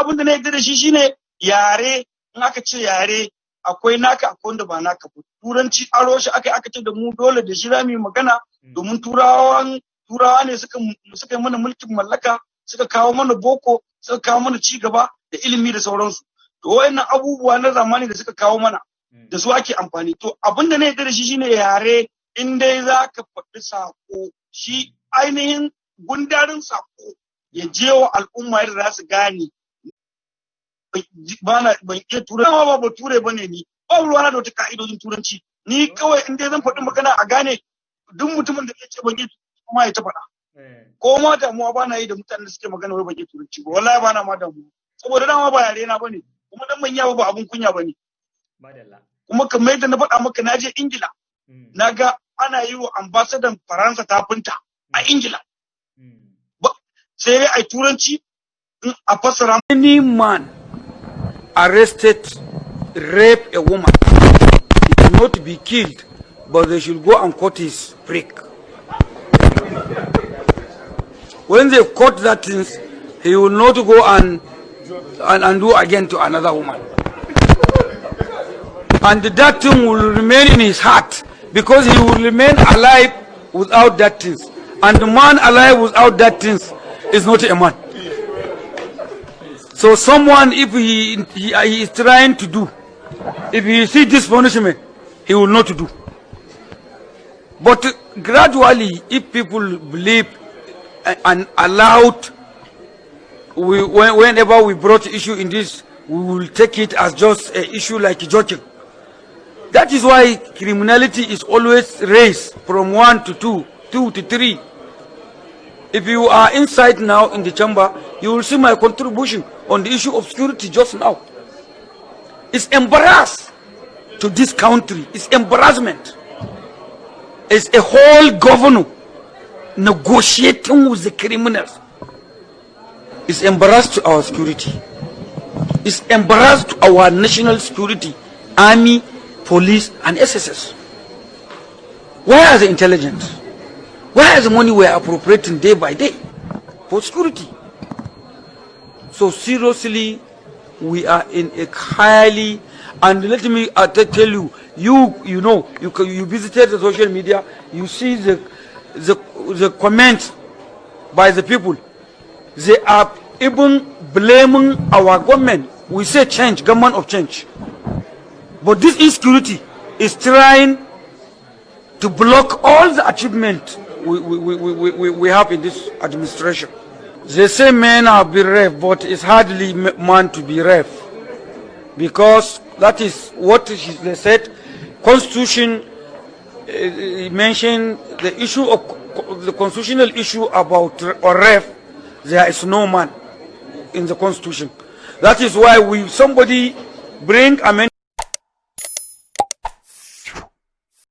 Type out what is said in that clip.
abin da na yarda da shi shine yare. In aka ce yare akwai naka akwai wanda ba naka ba. Turanci aro shi aka ce da mu dole da shi zamu yi magana domin turawa ne suka yi mana mulkin mallaka, suka kawo mana boko, suka kawo mana ci gaba da ilimi da sauransu. To wayannan abubuwa na zamani da suka kawo mana da su ake amfani. To abin da na yarda da shi shine yare. In dai za ka faɗi sako, shi ainihin gundarin sako ya je wa al'umma yadda za su gane. Ban iya turanci ba ture bane ni, ba ruwana da wata ka'idojin turanci. Ni kawai in dai zan faɗi magana a gane, duk mutumin da ya ce ban iya turanci kuma ya ta faɗa. Ko ma damuwa ba na yi da mutanen da suke magana wai ban iya turanci ba, wallahi ba na ma damuwa. Saboda dama ba yare na bane, kuma dan manya ba abun kunya bane. Kuma kamar yadda na faɗa maka, na je Ingila, na ga ana yi wa ambasadan Faransa tafinta a Ingila. Sai dai a turanci a fassara. Any man arrested rape a woman, he cannot be killed, but they should go and cut his prick. When they cut that thing, he will not go and do again to another woman. And that thing will remain in his heart, because he will remain alive without that thing. And the man alive without that thing is not a man. So someone, if he is trying to do, if he see this punishment, he will not do. But gradually, if people believe and allowed, whenever we brought issue in this, we will take it as just an issue like joking. That is why criminality is always raised from 1 to 2, 2 to 3. If you are inside now in the chamber, you will see my contribution on the issue of security just now. It's embarrassment to this country. It's embarrassment. It's a whole governor negotiating with the criminals. It's embarrassed to our security. It's embarrassed to our national security, army, police, and SSS. Where are the intelligence? Where is the money we are appropriating day by day for security? So seriously, we are in a highly, and let me tell you, you visited the social media, you see the comments by the people. They are even blaming our government. We say change, government of change. But this insecurity is trying to block all the achievement we have in this administration. They say men are bereft, but it's hardly man to be bereft, because that is what they said. Constitution mentioned the issue of the constitutional issue about ref. There is no man in the constitution. That is why somebody bring amendment.